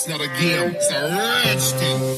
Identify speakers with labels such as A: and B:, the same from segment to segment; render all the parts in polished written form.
A: It's not a game, it's a rich thing.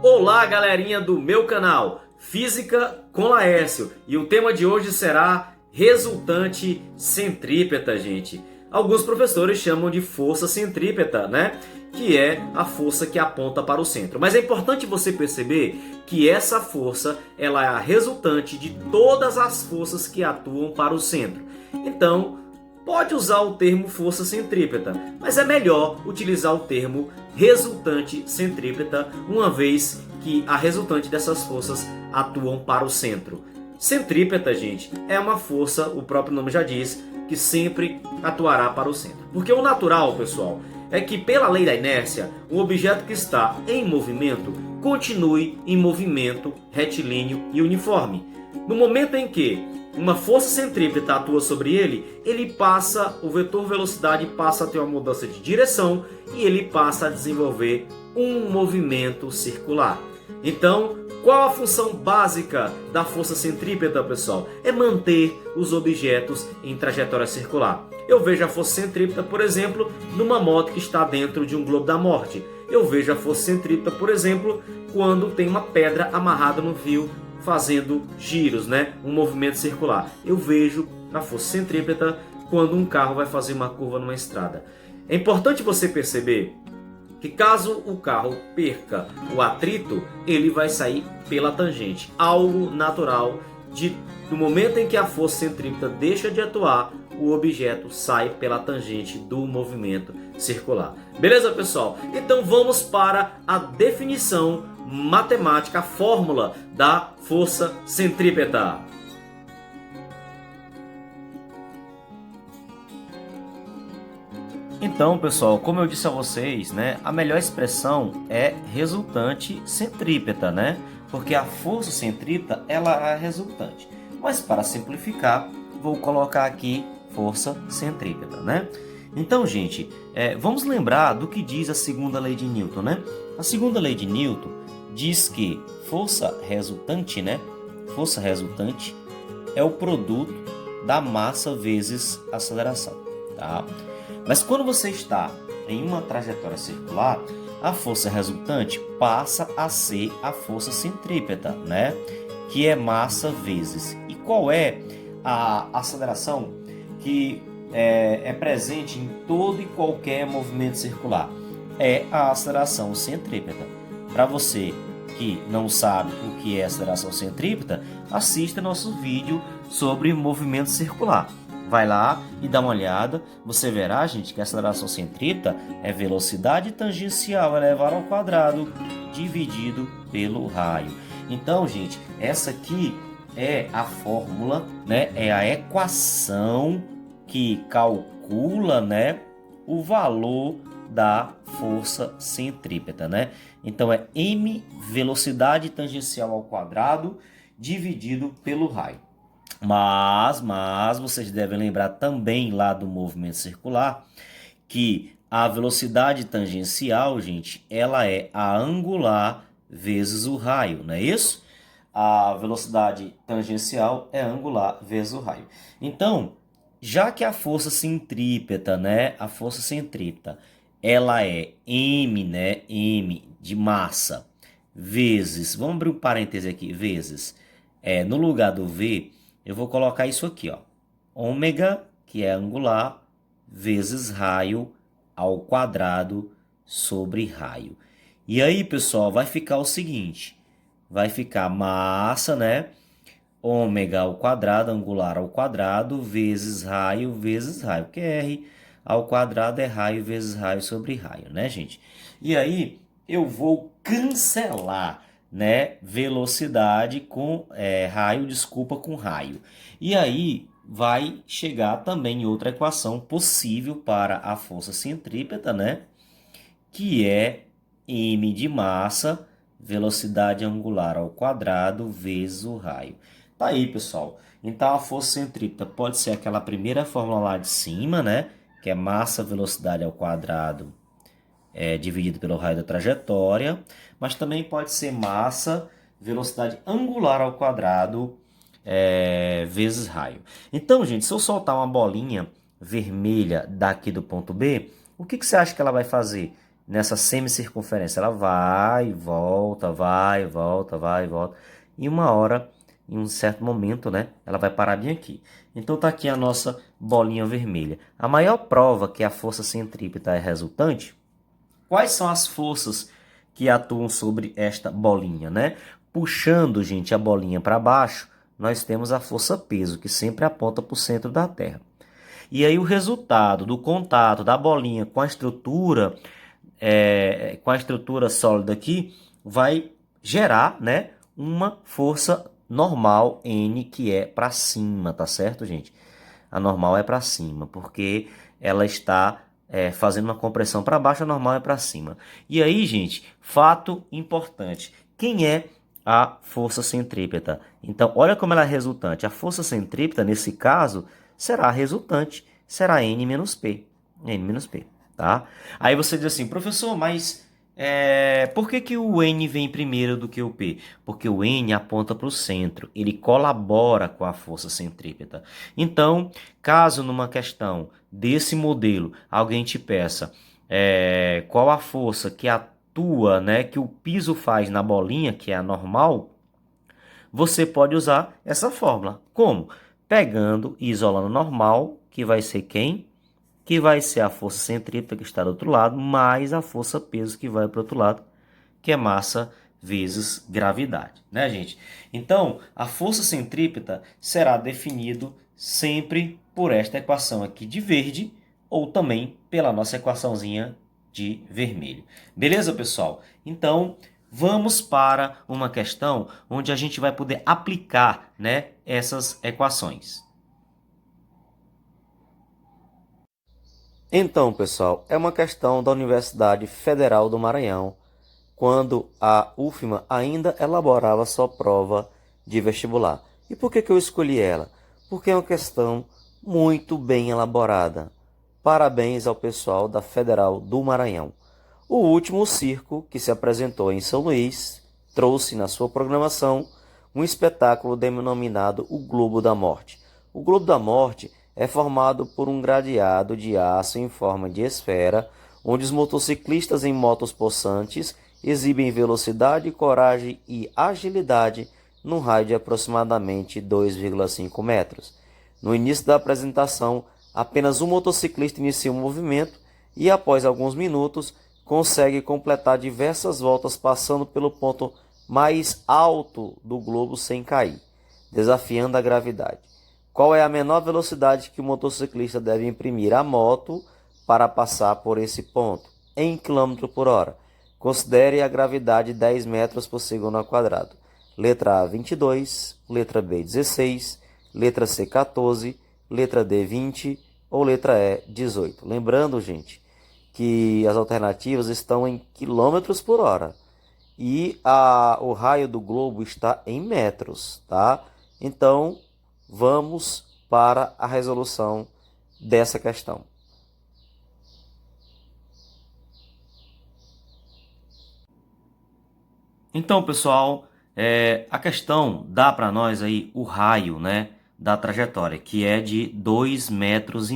B: Olá, galerinha do meu canal Física com Laércio, e o tema de hoje será resultante centrípeta, gente. Alguns professores chamam de força centrípeta, né? Que é a força que aponta para o centro. Mas é importante você perceber que essa força ela é a resultante de todas as forças que atuam para o centro. Então, pode usar o termo força centrípeta, mas é melhor utilizar o termo resultante centrípeta, uma vez que a resultante dessas forças atuam para o centro. Centrípeta, gente, é uma força, o próprio nome já diz, que sempre atuará para o centro. Porque o natural, pessoal, é que pela lei da inércia, um objeto que está em movimento continue em movimento retilíneo e uniforme. No momento em que uma força centrípeta atua sobre ele, o vetor velocidade passa a ter uma mudança de direção e ele passa a desenvolver um movimento circular. Então, qual a função básica da força centrípeta, pessoal? É manter os objetos em trajetória circular. Eu vejo a força centrípeta, por exemplo, numa moto que está dentro de um globo da morte. Eu vejo a força centrípeta, por exemplo, quando tem uma pedra amarrada no fio fazendo giros, né? Um movimento circular. Eu vejo a força centrípeta quando um carro vai fazer uma curva numa estrada. É importante você perceber que caso o carro perca o atrito, ele vai sair pela tangente. Algo natural do momento em que a força centrípeta deixa de atuar, o objeto sai pela tangente do movimento circular. Beleza, pessoal? Então vamos para a definição matemática, a fórmula da força centrípeta. Então, pessoal, como eu disse a vocês, né, a melhor expressão é resultante centrípeta, né? Porque a força centrípeta ela é a resultante. Mas para simplificar, vou colocar aqui força centrípeta, né? Então, gente, vamos lembrar do que diz a segunda lei de Newton, né? A segunda lei de Newton diz que força resultante, né? Força resultante é o produto da massa vezes aceleração, tá? Mas quando você está em uma trajetória circular, a força resultante passa a ser a força centrípeta, né? Que é massa vezes. E qual é a aceleração que é presente em todo e qualquer movimento circular? É a aceleração centrípeta. Para você que não sabe o que é aceleração centrípeta, assista nosso vídeo sobre movimento circular. Vai lá e dá uma olhada, você verá, gente, que a aceleração centrípeta é velocidade tangencial elevada ao quadrado dividido pelo raio. Então, gente, essa aqui é a fórmula, né? É a equação que calcula, né, o valor da força centrípeta, né? Então é m velocidade tangencial ao quadrado dividido pelo raio. Mas vocês devem lembrar também lá do movimento circular que a velocidade tangencial, gente, ela é a angular vezes o raio, não é isso? A velocidade tangencial é angular vezes o raio. Então, já que a força centrípeta, né, a força centrípeta, ela é m, né, m de massa vezes, vamos abrir um parêntese aqui, vezes, no lugar do v, eu vou colocar isso aqui, ó, ômega, que é angular, vezes raio ao quadrado sobre raio. E aí, pessoal, vai ficar o seguinte, vai ficar massa, né, ômega ao quadrado, angular ao quadrado, vezes raio, que é R ao quadrado é raio vezes raio sobre raio, né, gente? E aí, eu vou cancelar, né, velocidade com raio, desculpa, com raio. E aí vai chegar também outra equação possível para a força centrípeta, né, que é m de massa, velocidade angular ao quadrado vezes o raio. Tá aí, pessoal. Então a força centrípeta pode ser aquela primeira fórmula lá de cima, né, que é massa, velocidade ao quadrado dividido pelo raio da trajetória, mas também pode ser massa, velocidade angular ao quadrado vezes raio. Então, gente, se eu soltar uma bolinha vermelha daqui do ponto B, o que você acha que ela vai fazer nessa semicircunferência? Ela vai, volta, vai, volta, vai, volta. E uma hora, em um certo momento, né, ela vai parar bem aqui. Então tá aqui a nossa bolinha vermelha. A maior prova que a força centrípeta é resultante, quais são as forças que atuam sobre esta bolinha, né? Puxando, gente, a bolinha para baixo, nós temos a força-peso, que sempre aponta para o centro da Terra. E aí o resultado do contato da bolinha com a estrutura sólida aqui, vai gerar, né, uma força normal N, que é para cima, tá certo, gente? A normal é para cima, porque ela está fazendo uma compressão para baixo, a normal é para cima. E aí, gente, fato importante. Quem é a força centrípeta? Então, olha como ela é resultante. A força centrípeta, nesse caso, será a resultante, será N menos P. N menos P, tá? Aí você diz assim, professor, mas por que o N vem primeiro do que o P? Porque o N aponta para o centro, ele colabora com a força centrípeta. Então, caso numa questão desse modelo alguém te peça qual a força que atua, né, que o piso faz na bolinha, que é a normal, você pode usar essa fórmula. Como? Pegando e isolando normal, que vai ser quem? Que vai ser a força centrípeta que está do outro lado, mais a força peso que vai para o outro lado, que é massa vezes gravidade, né, gente? Então, a força centrípeta será definido sempre por esta equação aqui de verde ou também pela nossa equaçãozinha de vermelho. Beleza, pessoal? Então, vamos para uma questão onde a gente vai poder aplicar, né, essas equações. Então, pessoal, é uma questão da Universidade Federal do Maranhão, quando a UFMA ainda elaborava sua prova de vestibular. E por que eu escolhi ela? Porque é uma questão muito bem elaborada. Parabéns ao pessoal da Federal do Maranhão. O último circo, que se apresentou em São Luís, trouxe na sua programação um espetáculo denominado o Globo da Morte. O Globo da Morte é formado por um gradeado de aço em forma de esfera, onde os motociclistas em motos possantes exibem velocidade, coragem e agilidade num raio de aproximadamente 2,5 metros. No início da apresentação, apenas um motociclista inicia o movimento e, após alguns minutos, consegue completar diversas voltas passando pelo ponto mais alto do globo sem cair, desafiando a gravidade. Qual é a menor velocidade que o motociclista deve imprimir à moto para passar por esse ponto? Em km por hora. Considere a gravidade 10 metros por segundo ao quadrado. Letra A, 22, letra B, 16, letra C, 14, letra D, 20 ou letra E, 18. Lembrando, gente, que as alternativas estão em quilômetros por hora e o raio do globo está em metros, tá? Então, vamos para a resolução dessa questão. Então, pessoal, a questão dá para nós aí o raio, né, da trajetória, que é de 2,5 metros.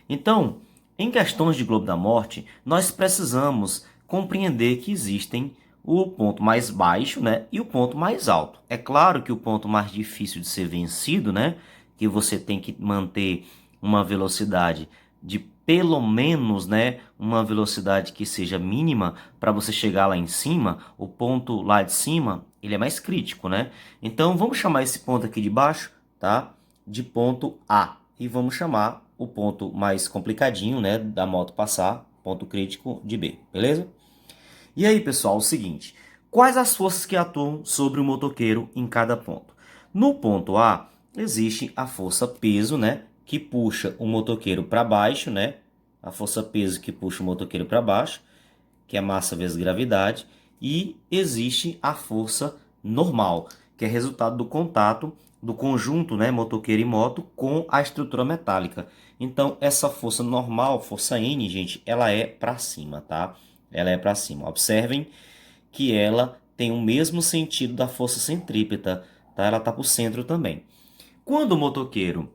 B: Então, em questões de globo da morte, nós precisamos compreender que existem o ponto mais baixo, né, e o ponto mais alto. É claro que o ponto mais difícil de ser vencido, né, que você tem que manter uma velocidade de pelo menos, né, uma velocidade que seja mínima para você chegar lá em cima, o ponto lá de cima, ele é mais crítico, né? Então vamos chamar esse ponto aqui de baixo, tá? De ponto A. E vamos chamar o ponto mais complicadinho, né, da moto passar, ponto crítico, de B, beleza? E aí, pessoal, o seguinte, quais as forças que atuam sobre o motoqueiro em cada ponto? No ponto A, existe a força peso, né, que puxa o motoqueiro para baixo, né? A força peso que puxa o motoqueiro para baixo, que é massa vezes gravidade, e existe a força normal, que é resultado do contato do conjunto, né, motoqueiro e moto com a estrutura metálica. Então, essa força normal, força N, gente, ela é para cima, tá? Ela é para cima. Observem que ela tem o mesmo sentido da força centrípeta, tá? Ela está para o centro também. Quando o motoqueiro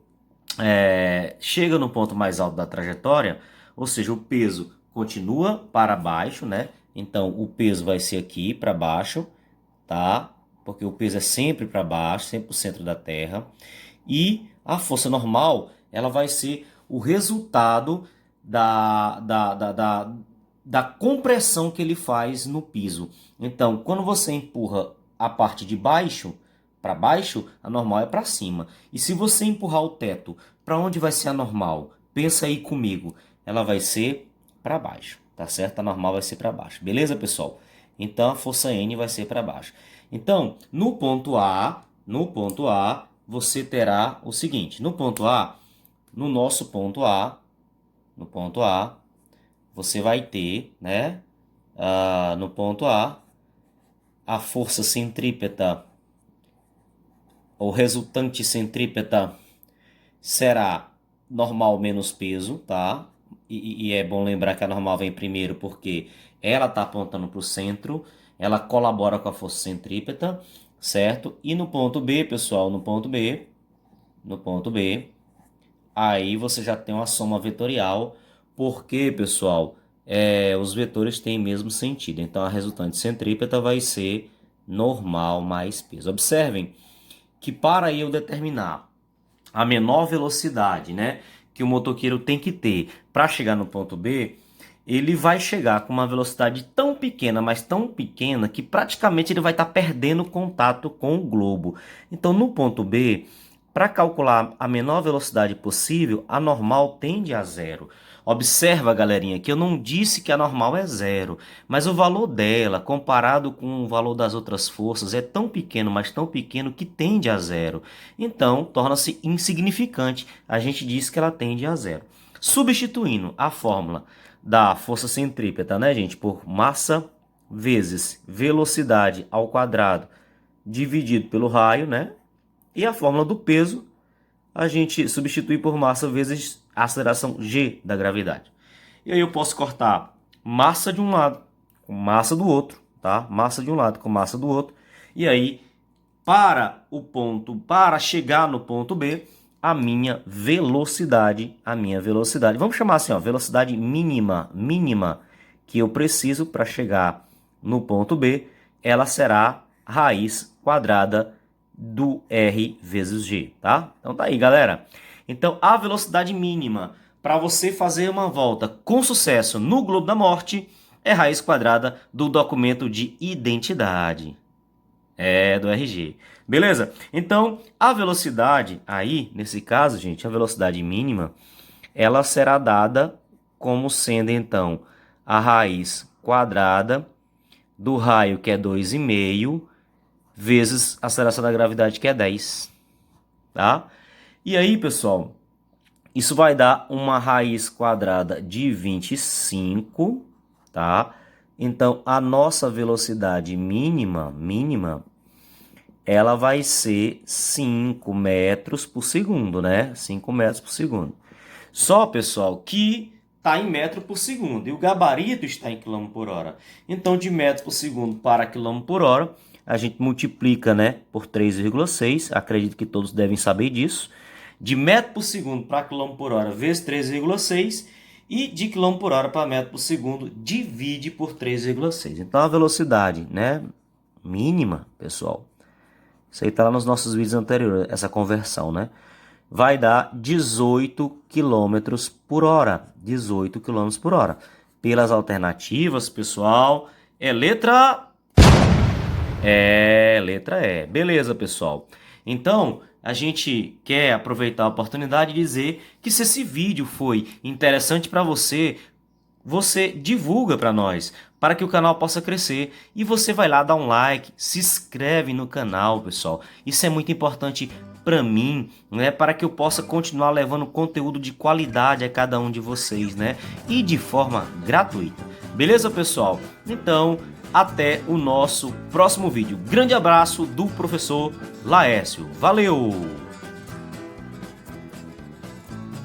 B: chega no ponto mais alto da trajetória, ou seja, o peso continua para baixo, né? Então o peso vai ser aqui para baixo, tá? Porque o peso é sempre para baixo, sempre para o centro da Terra. E a força normal, ela vai ser o resultado da compressão que ele faz no piso. Então, quando você empurra a parte de baixo para baixo, a normal é para cima. E se você empurrar o teto, para onde vai ser a normal? Pensa aí comigo. Ela vai ser para baixo, tá certo? A normal vai ser para baixo. Beleza, pessoal? Então, a força N vai ser para baixo. Então, no ponto A, você terá o seguinte. No ponto A, no nosso ponto A, você vai ter, né? No ponto A, a força centrípeta, ou resultante centrípeta, será normal menos peso, tá? E é bom lembrar que a normal vem primeiro porque ela está apontando para o centro, ela colabora com a força centrípeta, certo? E no ponto B, pessoal, no ponto B, aí você já tem uma soma vetorial, porque, pessoal, os vetores têm o mesmo sentido. Então, a resultante centrípeta vai ser normal mais peso. Observem que para eu determinar a menor velocidade, né, que o motoqueiro tem que ter para chegar no ponto B, ele vai chegar com uma velocidade tão pequena, mas tão pequena, que praticamente ele vai estar perdendo contato com o globo. Então, no ponto B, para calcular a menor velocidade possível, a normal tende a zero. Observa, galerinha, que eu não disse que a normal é zero, mas o valor dela, comparado com o valor das outras forças, é tão pequeno, mas tão pequeno que tende a zero. Então, torna-se insignificante. A gente diz que ela tende a zero. Substituindo a fórmula da força centrípeta, né, gente, por massa vezes velocidade ao quadrado dividido pelo raio, né? E a fórmula do peso a gente substitui por massa vezes a aceleração g da gravidade. E aí eu posso cortar massa de um lado com massa do outro, tá? Massa de um lado com massa do outro. E aí, para chegar no ponto B, a minha velocidade, vamos chamar assim, ó, velocidade mínima que eu preciso para chegar no ponto B, ela será raiz quadrada do R vezes G, tá? Então tá aí, galera. Então, a velocidade mínima para você fazer uma volta com sucesso no Globo da Morte é raiz quadrada do documento de identidade. Do RG. Beleza? Então, a velocidade aí, nesse caso, gente, a velocidade mínima, ela será dada como sendo, então, a raiz quadrada do raio, que é 2,5, vezes a aceleração da gravidade, que é 10, tá? E aí, pessoal, isso vai dar uma raiz quadrada de 25, tá? Então, a nossa velocidade mínima, ela vai ser 5 metros por segundo, né? 5 metros por segundo. Só, pessoal, que está em metro por segundo e o gabarito está em quilômetro por hora. Então, de metro por segundo para quilômetro por hora, a gente multiplica, né, por 3,6. Acredito que todos devem saber disso. De metro por segundo para quilômetro por hora vezes 3,6. E de quilômetro por hora para metro por segundo divide por 3,6. Então, a velocidade, né, mínima, pessoal, isso aí está lá nos nossos vídeos anteriores, essa conversão, né? Vai dar 18 km por hora. 18 km por hora. Pelas alternativas, pessoal, é letra E. Beleza, pessoal. Então, a gente quer aproveitar a oportunidade de dizer que se esse vídeo foi interessante para você, você divulga para nós, para que o canal possa crescer. E você vai lá, dá um like, se inscreve no canal, pessoal. Isso é muito importante para mim, né? Para que eu possa continuar levando conteúdo de qualidade a cada um de vocês, né? E de forma gratuita. Beleza, pessoal? Então, até o nosso próximo vídeo. Grande abraço do professor Laércio. Valeu!